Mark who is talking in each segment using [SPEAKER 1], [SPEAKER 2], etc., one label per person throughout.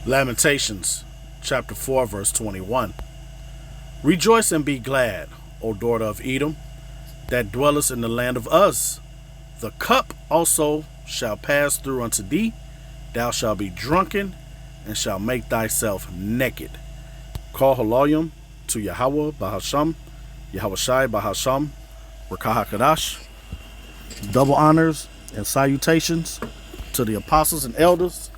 [SPEAKER 1] Lamentations chapter 4 verse 21. Rejoice and be glad, O daughter of Edom, that dwellest in the land of Uz. The cup also shall pass through unto thee. Thou shalt be drunken, and shalt make thyself naked. Call Haloyim to Yahweh Bahasham, Yahweh Shai Bahasham, Rakah HaKadash. Double honors and salutations to the apostles and elders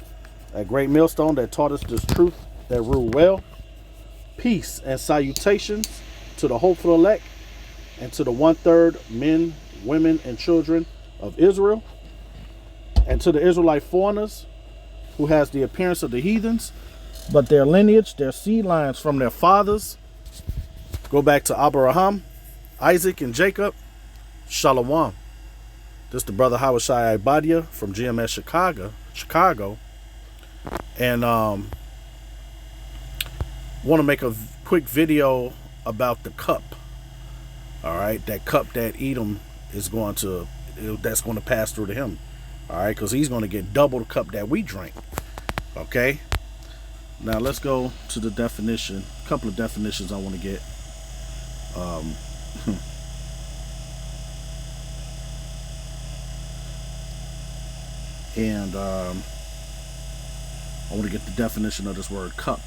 [SPEAKER 1] at Great Millstone that taught us this truth that rule well. Peace and salutations to the hopeful elect and to the 1/3 men, women, and children of Israel, and to the Israelite foreigners who has the appearance of the heathens, but their lineage, their seed lines from their fathers go back to Abraham, Isaac, and Jacob. Shalom. This is the brother Hawashai Ibadia from GMS Chicago. And want to make a quick video about the cup. All right, that cup that Edom is going to, that's going to pass through to him. All right, because he's going to get double the cup that we drink. Okay. Now let's go to the definition. A couple of definitions I want to get. And I want to get the definition of this word cup.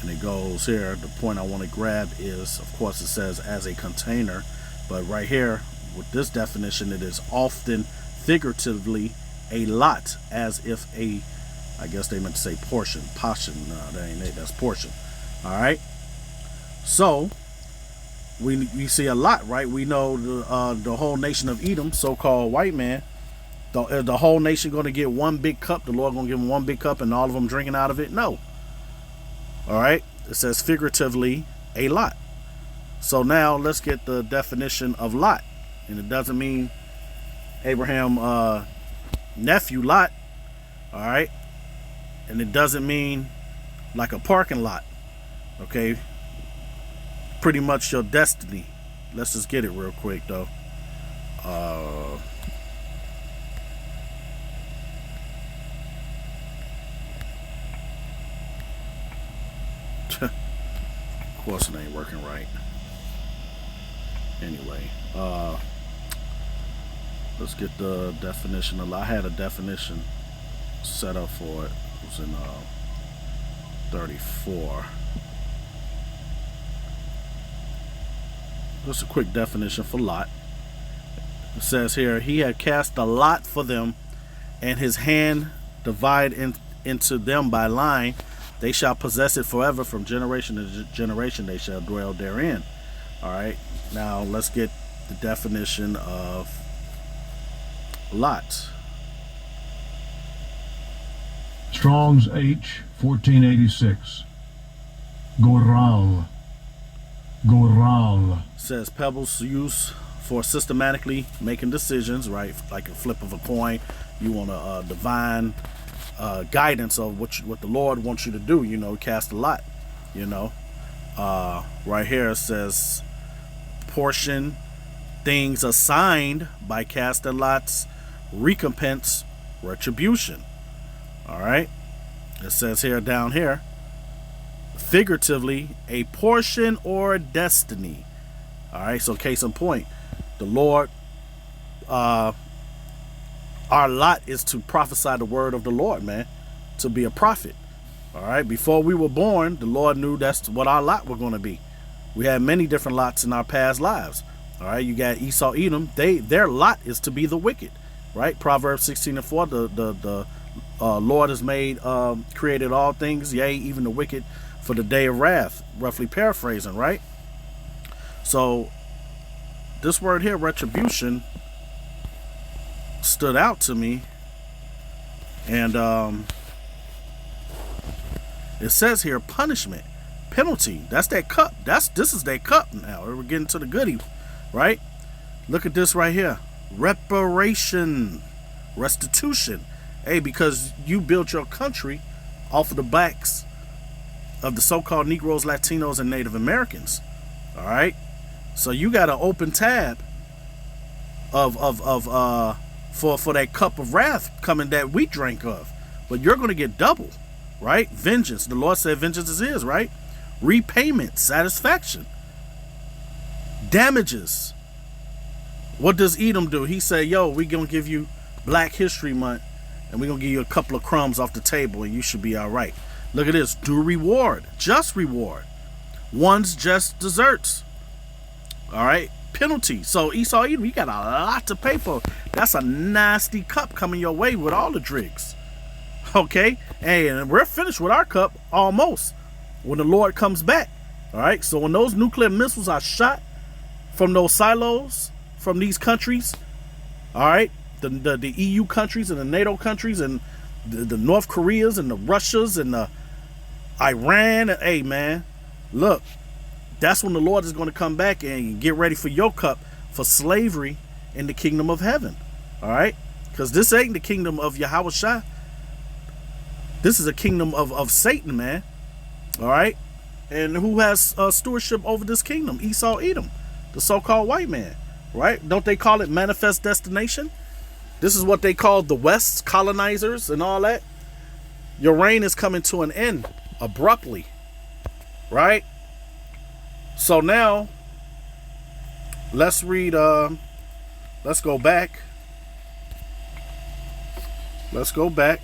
[SPEAKER 1] And it goes here. The point I want to grab is, of course, it says as a container, but right here with this definition, it is often figuratively a lot, as if a, I guess they meant to say portion. No, that ain't it. That's portion. All right. So we see a lot, right? We know the whole nation of Edom, so-called white man, the whole nation going to get one big cup. The Lord going to give them one big cup, and all of them drinking out of it. No. All right, it says figuratively a lot. So now let's get the definition of lot. And it doesn't mean Abraham nephew Lot. All right, and it doesn't mean like a parking lot. Okay, pretty much your destiny. Let's just get it real quick though. Of course it ain't working right. Anyway, let's get the definition. I had a definition set up for it. It was in 34. Just a quick definition for lot. It says here, he had cast a lot for them, and his hand divide into them by line. They shall possess it forever, from generation to generation they shall dwell therein. All right, now let's get the definition of lot.
[SPEAKER 2] Strong's H 1486. Goral.
[SPEAKER 1] Says pebbles used for systematically making decisions, right? Like a flip of a coin. You want a divine guidance of what the Lord wants you to do. You know, cast a lot. You know, right here it says portion, things assigned by casting lots, recompense, retribution. All right, it says here down here, figuratively a portion or destiny. All right, so case in point, the Lord, our lot is to prophesy the word of the Lord, man, to be a prophet. All right, before we were born, the Lord knew that's what our lot were going to be. We had many different lots in our past lives. All right, you got Esau, Edom. Their lot is to be the wicked, right? Proverbs 16:4. The Lord has created all things, yea, even the wicked, for the day of wrath. Roughly paraphrasing, right? So this word here, retribution, stood out to me, and it says here punishment, penalty. That's that cup. This is that cup now. We're getting to the goodie, right? Look at this right here. Restitution. Hey, because you built your country off of the backs of the so-called Negroes, Latinos, and Native Americans. All right, so you got an open tab of for that cup of wrath coming that we drank of. But you're going to get double, right? Vengeance. The Lord said vengeance is his, right? Repayment, satisfaction, damages. What does Edom do? He said, yo, we going to give you Black History Month, and we're going to give you a couple of crumbs off the table, and you should be all right. Look at this. Due reward. Just reward. One's just desserts. All right? Penalty. So Esau, Edom, you got a lot to pay for. That's a nasty cup coming your way with all the drinks. Okay? And we're finished with our cup almost when the Lord comes back. All right? So when those nuclear missiles are shot from those silos, from these countries, all right, the EU countries and the NATO countries and the North Koreas and the Russias and the Iran, hey man, look, that's when the Lord is going to come back and get ready for your cup for slavery in the kingdom of heaven. All right, because this ain't the kingdom of Yahweh Shai. This is a kingdom of Satan, man. All right, and who has stewardship over this kingdom? Esau, Edom, the so-called white man. Right? Don't they call it manifest destination? This is what they call the West, colonizers and all that. Your reign is coming to an end abruptly. Right? So now, let's read, let's go back. Let's go back.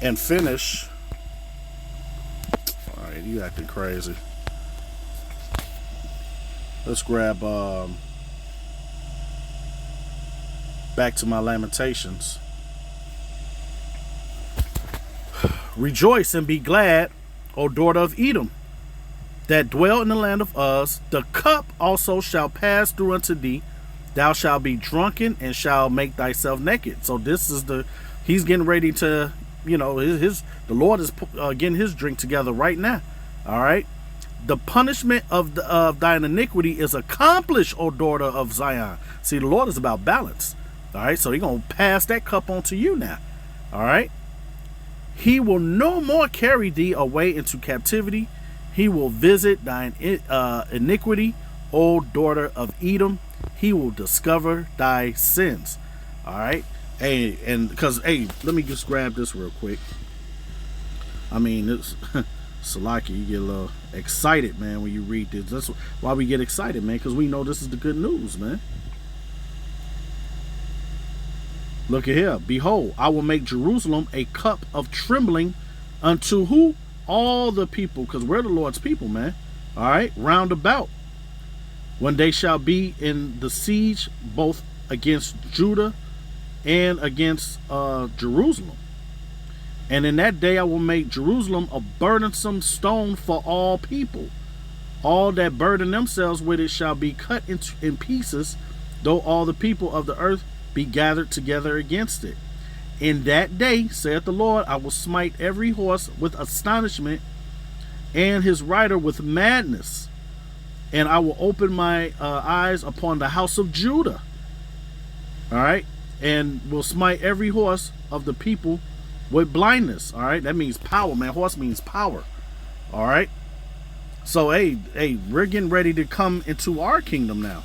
[SPEAKER 1] And finish. You acting crazy. Let's grab back to my Lamentations. Rejoice and be glad, O daughter of Edom, that dwell in the land of Uz. The cup also shall pass through unto thee. Thou shalt be drunken and shalt make thyself naked. So this is he's getting ready to, you know, the Lord is getting his drink together right now. All right. The punishment of thine iniquity is accomplished, O daughter of Zion. See, the Lord is about balance. All right. So he's going to pass that cup on to you now. All right. He will no more carry thee away into captivity. He will visit thine iniquity, O daughter of Edom. He will discover thy sins. All right. Hey, and because, hey, let me just grab this real quick. I mean, it's Salaki, you get a little excited, man, when you read this. That's why we get excited, man, because we know this is the good news, man. Look at here. Behold, I will make Jerusalem a cup of trembling unto who? All the people, because we're the Lord's people, man. All right, round about. When they shall be in the siege, both against Judah and against Jerusalem. And in that day I will make Jerusalem a burdensome stone for all people. All that burden themselves with it shall be cut in pieces, though all the people of the earth be gathered together against it. In that day, saith the Lord, I will smite every horse with astonishment, and his rider with madness. And I will open my eyes upon the house of Judah. All right. And will smite every horse of the people with blindness. All right. That means power, man. Horse means power. All right. So, hey, we're getting ready to come into our kingdom now.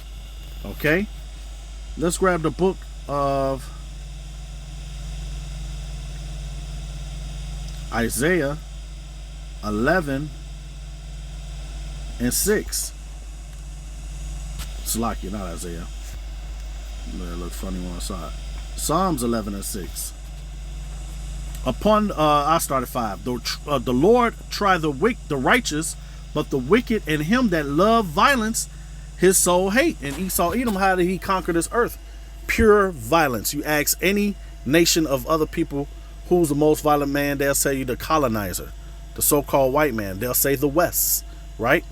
[SPEAKER 1] Okay. Let's grab the book of Isaiah 11 and 6. Slacky, not Isaiah. It looks funny when I saw it. Psalms 11 and 6. Upon, I started 5. The Lord try the righteous, but the wicked and him that love violence, his soul hate. And Esau, Edom, how did he conquer this earth? Pure violence. You ask any nation of other people who's the most violent man, they'll say you the colonizer, the so-called white man. They'll say the West, right?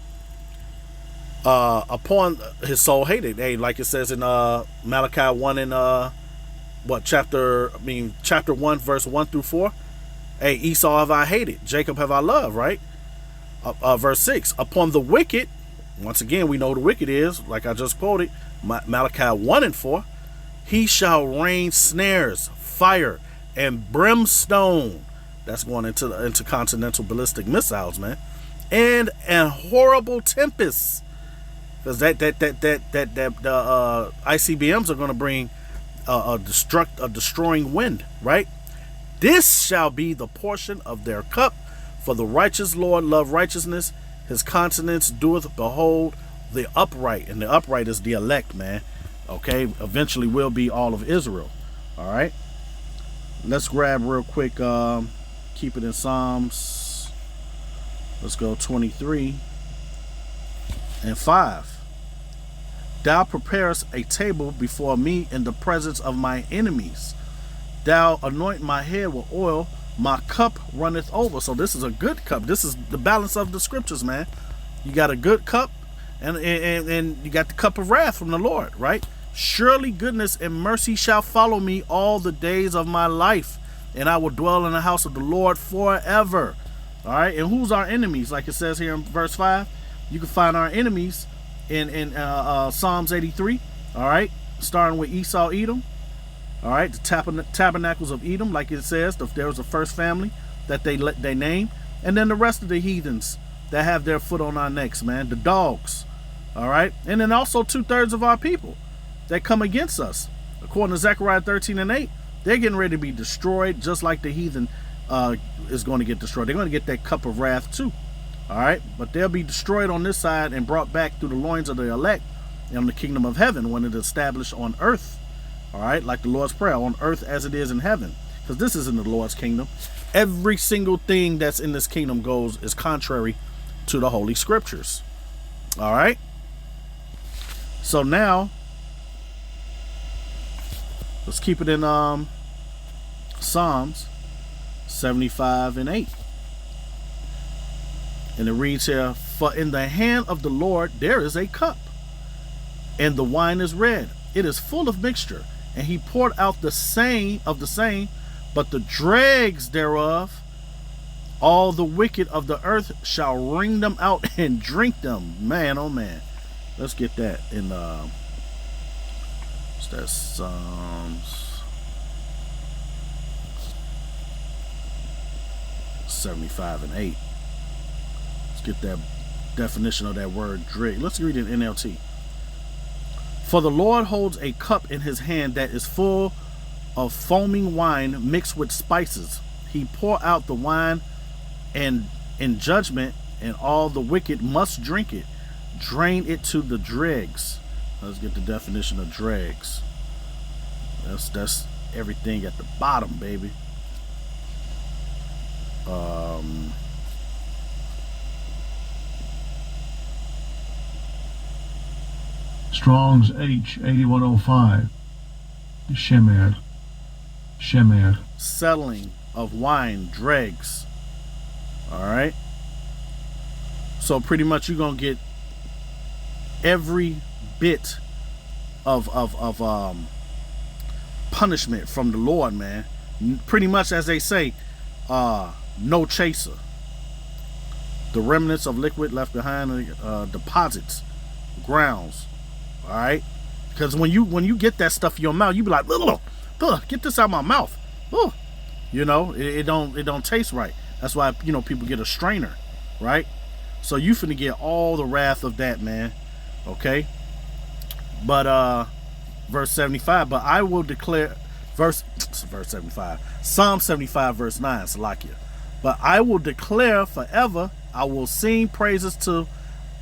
[SPEAKER 1] Upon his soul hated. Hey, like it says in Malachi 1 and chapter 1 verse 1 through 4. Hey, Esau have I hated, Jacob have I loved, right? Verse 6. Upon the wicked, once again we know who the wicked is, like I just quoted, Malachi 1 and 4. He shall rain snares, fire, and brimstone. That's going into intercontinental ballistic missiles, man. And horrible tempest. because the ICBMs are going to bring a destroying wind, right? This shall be the portion of their cup, for the righteous Lord love righteousness. His countenance doeth behold the upright, and the upright is the elect, man. Okay, eventually will be all of Israel. All right, let's grab real quick. Keep it in Psalms. Let's go 23 and 5. Thou preparest a table before me in the presence of my enemies. Thou anoint my head with oil, my cup runneth over. So this is a good cup. This is the balance of the scriptures, man. You got a good cup, and you got the cup of wrath from the Lord, right? Surely goodness and mercy shall follow me all the days of my life, and I will dwell in the house of the Lord forever. All right, and who's our enemies? Like it says here in verse 5, you can find our enemies in Psalms 83. All right, starting with Esau, Edom. All right, the tabernacles of Edom, like it says, there was the first family that they named, and then the rest of the heathens that have their foot on our necks, man, the dogs. All right, and then also 2/3 of our people that come against us, according to Zechariah 13 and 8. They're getting ready to be destroyed, just like the heathen is going to get destroyed. They're going to get that cup of wrath too. All right, but they'll be destroyed on this side and brought back through the loins of the elect in the kingdom of heaven when it is established on earth. All right, like the Lord's Prayer, on earth as it is in heaven, because this isn't the Lord's kingdom. Every single thing that's in this kingdom is contrary to the Holy Scriptures. All right, so now let's keep it in Psalms 75 and 8. And it reads here, for in the hand of the Lord there is a cup, and the wine is red. It is full of mixture, and he poured out the same, but the dregs thereof, all the wicked of the earth shall wring them out and drink them. Man, oh man. Let's get that in that's Psalms 75 and 8. Let's get that definition of that word drink. Let's read it in NLT. For the Lord holds a cup in his hand that is full of foaming wine mixed with spices. He pour out the wine and in judgment, and all the wicked must drink it. Drain it to the dregs. Let's get the definition of dregs. That's everything at the bottom, baby.
[SPEAKER 2] Strong's H 8105. Shemer.
[SPEAKER 1] Settling of wine, dregs. All right. So pretty much you're gonna get every bit of punishment from the Lord, man. Pretty much, as they say, no chaser. The remnants of liquid left behind, deposits, grounds. All right, because when you get that stuff in your mouth, you be like, ugh, get this out of my mouth. Ugh. You know, it don't taste right. That's why, you know, people get a strainer, right? So you finna get all the wrath of that, man. Okay. But verse 75. But I will declare verse 75. Psalm 75 verse 9. Salakia. But I will declare forever. I will sing praises to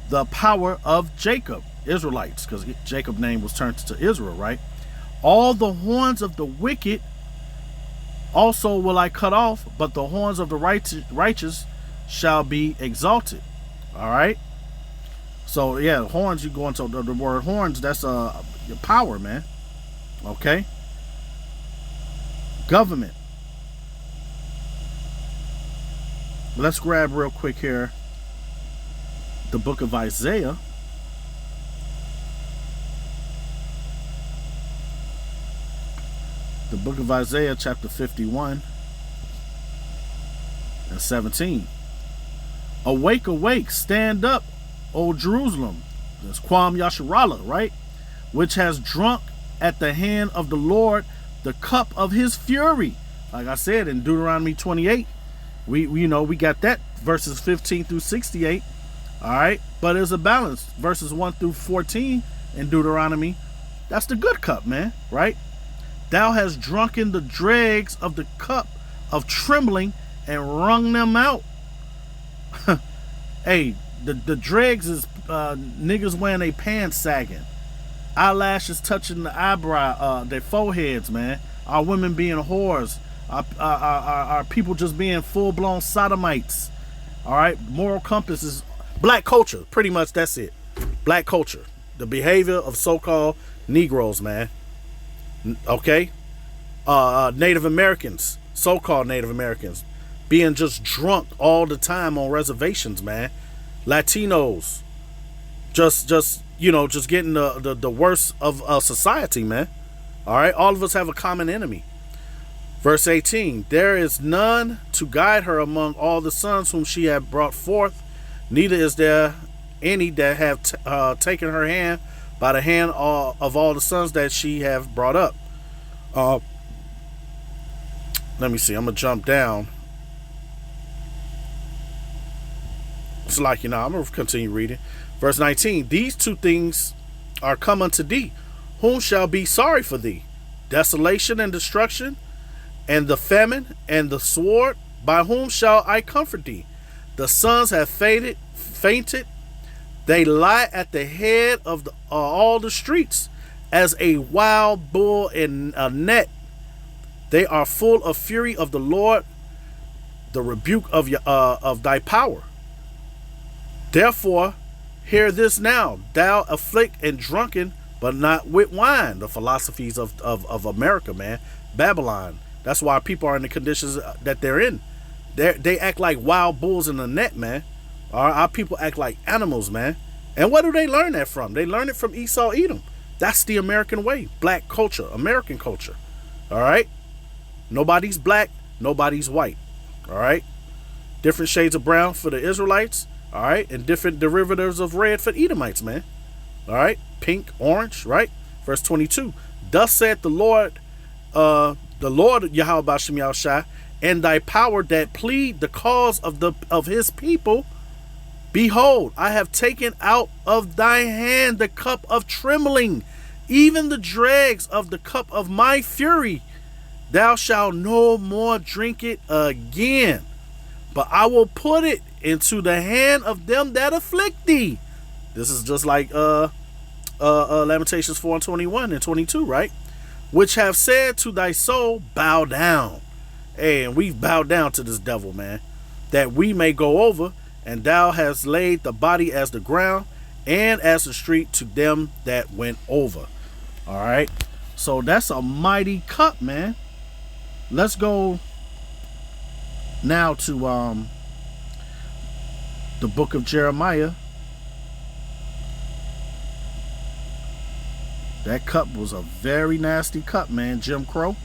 [SPEAKER 1] the power of Jacob. Israelites, because Jacob's name was turned to Israel, right? All the horns of the wicked also will I cut off, but the horns of the righteous shall be exalted. All right. So yeah, horns, you go into the word horns, that's your power, man. Okay. Government. Let's grab real quick here the book of Isaiah. The book of Isaiah, chapter 51 and 17. Awake, awake, stand up, O Jerusalem. That's Kwam Yasharallah, right? Which has drunk at the hand of the Lord the cup of his fury. Like I said in Deuteronomy 28, we got that verses 15 through 68. All right, but there's a balance. Verses 1 through 14 in Deuteronomy, that's the good cup, man, right? Thou hast drunken the dregs of the cup of trembling and wrung them out. Hey, the dregs is niggas wearing their pants sagging, eyelashes touching the eyebrow, their foreheads, man. Our women being whores, our people just being full-blown sodomites. All right, moral compass is black culture. Pretty much that's it. Black culture. The behavior of so-called Negroes, man. Okay? Native Americans, so-called Native Americans, being just drunk all the time on reservations, man. Latinos, just getting the worst of society, man. All right? All of us have a common enemy. Verse 18, there is none to guide her among all the sons whom she hath brought forth, neither is there any that have taken her hand by the hand of all the sons that she have brought up. Let me see, I'm going to jump down. It's like, I'm going to continue reading. Verse 19, these two things are come unto thee. Whom shall be sorry for thee? Desolation and destruction, and the famine and the sword. By whom shall I comfort thee? The sons have fainted. They lie at the head of all the streets, as a wild bull in a net. They are full of fury of the Lord, the rebuke of thy power. Therefore, hear this now, thou afflict and drunken, but not with wine. The philosophies of America, man. Babylon. That's why people are in the conditions that they're in. They act like wild bulls in the net, man. Our people act like animals, man. And where do they learn that from? They learn it from Esau, Edom. That's the American way. Black culture, American culture. All right? Nobody's black, nobody's white. All right? Different shades of brown for the Israelites. All right? And different derivatives of red for Edomites, man. All right? Pink, orange, right? Verse 22. Thus saith the Lord Yahweh Ba'ashem Yahushua, and thy power that plead the cause of his people. Behold, I have taken out of thy hand the cup of trembling, even the dregs of the cup of my fury. Thou shalt no more drink it again, but I will put it into the hand of them that afflict thee. This is just like Lamentations 4:21 and 22, right? Which have said to thy soul, bow down. Hey, and we've bowed down to this devil, man, that we may go over, and thou hast laid the body as the ground and as the street to them that went over. All right, so that's a mighty cup, man. Let's go now to the book of Jeremiah. That cup was a very nasty cup, man. Jim Crow.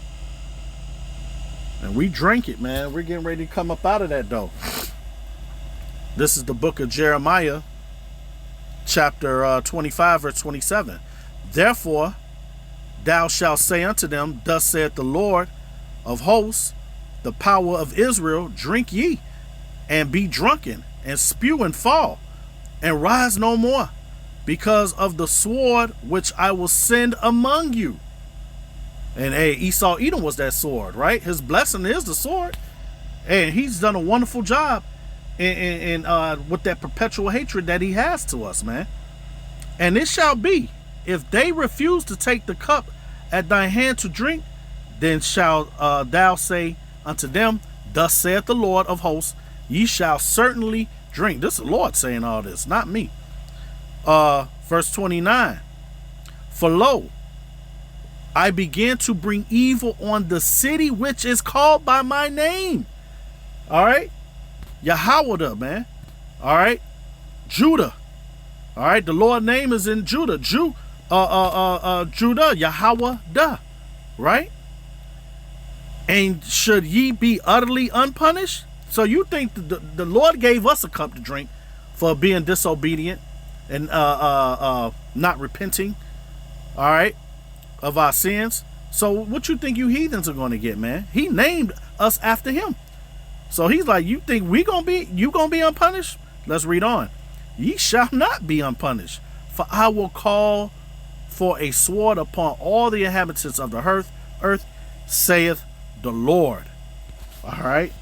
[SPEAKER 1] And we drank it, man. We're getting ready to come up out of that, though. This is the book of Jeremiah, chapter 25, verse 27. Therefore, thou shalt say unto them, thus saith the Lord of hosts, the power of Israel, drink ye, and be drunken, and spew and fall, and rise no more, because of the sword which I will send among you. And hey, Esau Edom was that sword, right? His blessing is the sword. And he's done a wonderful job in with that perpetual hatred that he has to us, man. And it shall be, if they refuse to take the cup at thy hand to drink, then shalt thou say unto them, thus saith the Lord of hosts, ye shall certainly drink. This is the Lord saying all this, not me. Verse 29. For lo, I begin to bring evil on the city which is called by my name. All right. Yahweh, man. All right. Judah. All right. The Lord's name is in Judah. Judah, Yahweh, right? And should ye be utterly unpunished? So you think the Lord gave us a cup to drink for being disobedient and not repenting, all right, of our sins? So what you think you heathens are going to get, man? He named us after him. So he's like, you think you gonna be unpunished? Let's read on. ye shall not be unpunished. For I will call for a sword upon all the inhabitants of the earth, saith the Lord. All right.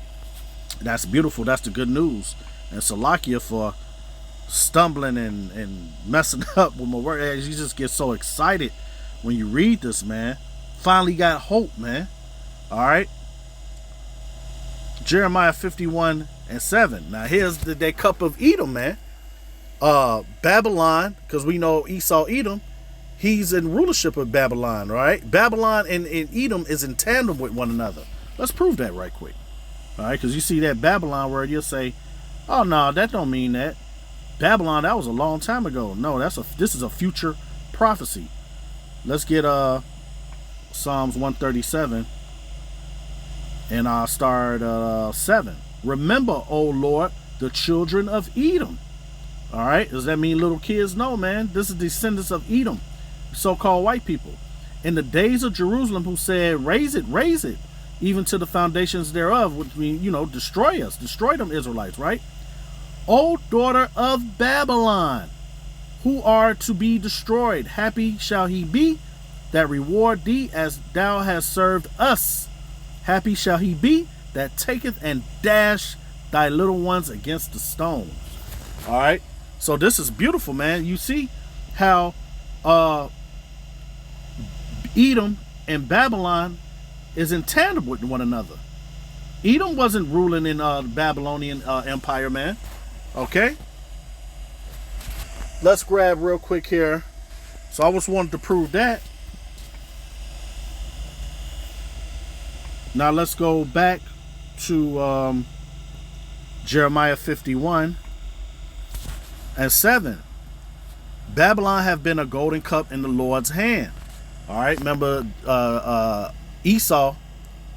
[SPEAKER 1] That's beautiful. That's the good news. And Salakia for stumbling and messing up with my word. You just get so excited when you read this, man. Finally got hope, man. All right. Jeremiah 51:7. Now here's that cup of Edom, man. Babylon, because we know Esau, Edom, he's in rulership of Babylon, right? Babylon and Edom is in tandem with one another. Let's prove that right quick. All right, because you see that Babylon word, you'll say, oh no, that don't mean that. Babylon, that was a long time ago. No, this is a future prophecy. Let's get Psalms 137, and I'll start 7. Remember, O Lord, the children of Edom. All right, does that mean little kids? No, man. This is descendants of Edom, so-called white people. In the days of Jerusalem, who said, raise it, even to the foundations thereof, which mean, destroy us, destroy them Israelites, right? O daughter of Babylon, who are to be destroyed, happy shall he be that reward thee as thou hast served us. Happy shall he be that taketh and dash thy little ones against the stones. All right. So this is beautiful, man. You see how Edom and Babylon is in tandem with one another. Edom wasn't ruling in the Babylonian Empire, man. Okay. Let's grab real quick here. So I just wanted to prove that. Now let's go back to Jeremiah 51:7. Babylon have been a golden cup in the Lord's hand. All right, remember Esau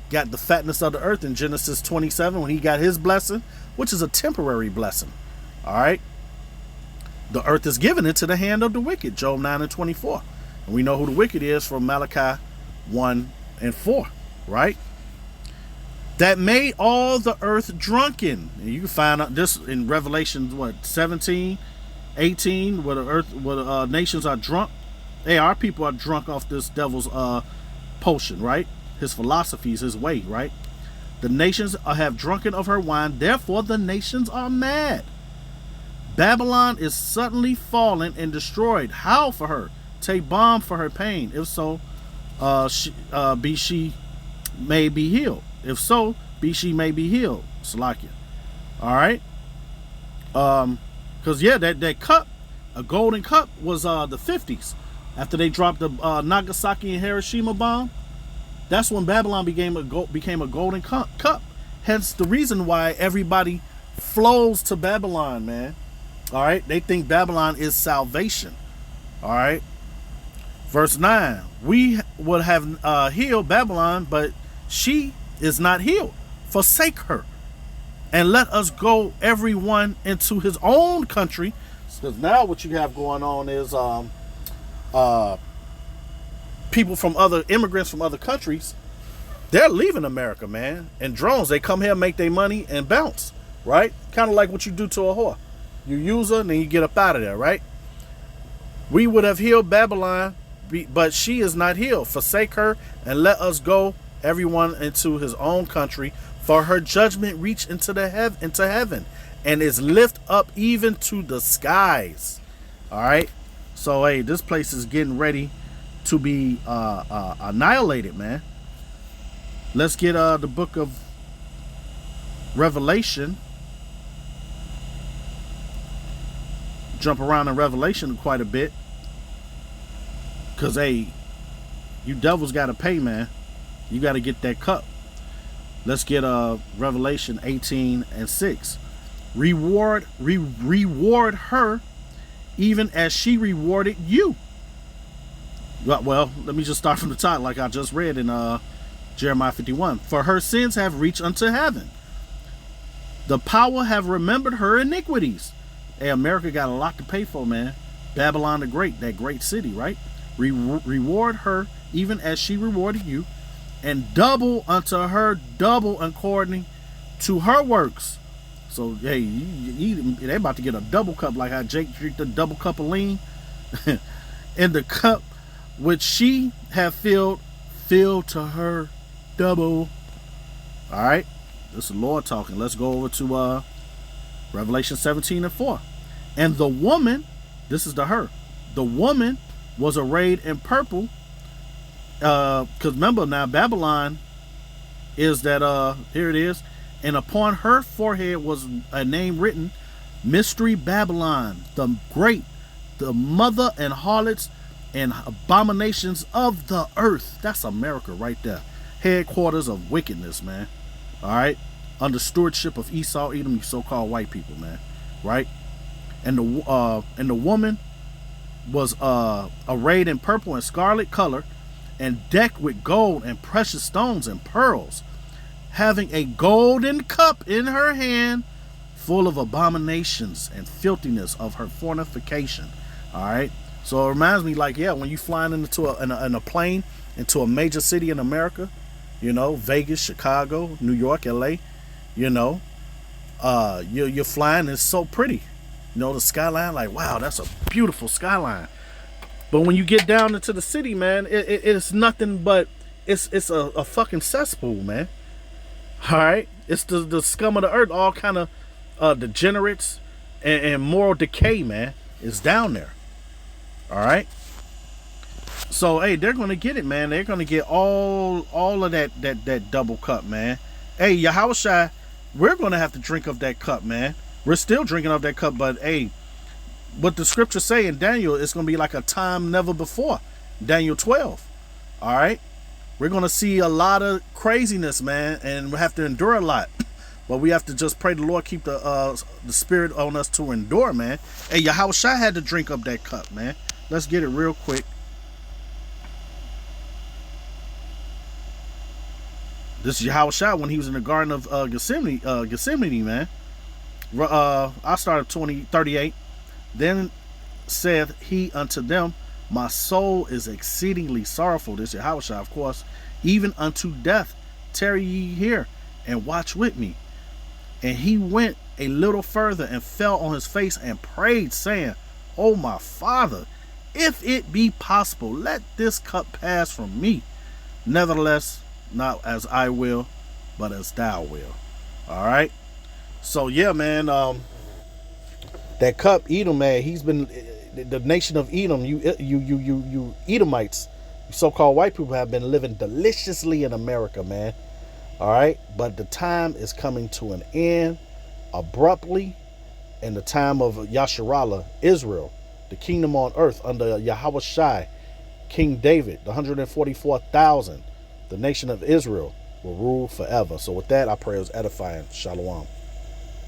[SPEAKER 1] got the fatness of the earth in Genesis 27 when he got his blessing, which is a temporary blessing. All right, the earth is given into the hand of the wicked, Job 9:24, and we know who the wicked is from Malachi 1:4, right? That made all the earth drunken. And you can find out this in Revelation 17:18, where the nations are drunk. Hey, our people are drunk off this devil's potion, right? His philosophies, his way, right? The nations have drunken of her wine, therefore the nations are mad. Babylon is suddenly fallen and destroyed. Howl for her, take balm for her pain. If so, she may be healed. If so, she may be healed. Salakia. All right. Because that cup, a golden cup, was the 50s. After they dropped the Nagasaki and Hiroshima bomb, that's when Babylon became a golden cup. Hence the reason why everybody flows to Babylon, man. All right. They think Babylon is salvation. All right. Verse 9. We would have healed Babylon, but she is not healed. Forsake her, and let us go everyone into his own country. Because now what you have going on is people from immigrants from other countries, they're leaving America, man. And drones, they come here, make their money, and bounce, right? Kind of like what you do to a whore. You use her, and then you get up out of there, right? We would have healed Babylon, but she is not healed. Forsake her, and let us go everyone into his own country, for her judgment reach into heaven, and is lift up even to the skies. All right. So hey, this place is getting ready to be annihilated, man. Let's get the book of Revelation. Jump around in Revelation quite a bit, because hey, you devils got to pay, man. You got to get that cup. Let's get Revelation 18:6. Reward her even as she rewarded you. Well, let me just start from the top, like I just read in Jeremiah 51. For her sins have reached unto heaven. The power have remembered her iniquities. Hey, America got a lot to pay for, man. Babylon the Great, that great city, right? Reward her even as she rewarded you, and double unto her, double according to her works. So hey, they about to get a double cup like how Jake drank the double cup of lean. In the cup which she have filled to her double. All right, this is the Lord talking. Let's go over to Revelation 17:4. And the woman, this is the her. The woman was arrayed in purple. Because remember now, Babylon is that here it is, and upon her forehead was a name written, Mystery Babylon, the great, the mother and harlots and abominations of the earth. That's America right there. Headquarters of wickedness, man. All right, under stewardship of Esau, Edom, you so-called white people, man. Right, and the woman was arrayed in purple and scarlet color, and decked with gold and precious stones and pearls, having a golden cup in her hand, full of abominations and filthiness of her fornication. All right, so it reminds me, like, yeah, when you flying into in a plane into a major city in America, you know, Vegas, Chicago, New York, LA, you know, you're flying, it's so pretty, you know, the skyline, like, wow, that's a beautiful skyline. But when you get down into the city, man, it's nothing but it's a fucking cesspool, man. All right, it's the scum of the earth, all kind of degenerates and moral decay, man, is down there. All right, so hey, they're gonna get it, man. They're gonna get all of that double cup, man. Hey, Yahushua, we're gonna have to drink of that cup, man. We're still drinking of that cup, but hey, what the scriptures say in Daniel, it's going to be like a time never before. Daniel 12. All right. We're going to see a lot of craziness, man, and we have to endure a lot. But we have to just pray the Lord keep the spirit on us to endure, man. Hey, Yahushua had to drink up that cup, man. Let's get it real quick. This is Yahushua when he was in the Garden of Gethsemane, man. I started 38. Then saith he unto them, my soul is exceedingly sorrowful. This is Yahushua, of course, even unto death. Tarry ye here and watch with me. And he went a little further and fell on his face and prayed, saying, O my Father, if it be possible, let this cup pass from me. Nevertheless, not as I will, but as thou will. All right. So yeah, man. That cup, Edom, man, he's been the nation of Edom. You Edomites, you so-called white people, have been living deliciously in America, man. All right, but the time is coming to an end abruptly, in the time of Yasharallah, Israel, the kingdom on earth under Yahushua, King David, the 144,000, the nation of Israel will rule forever. So with that, I pray it was edifying. Shalom.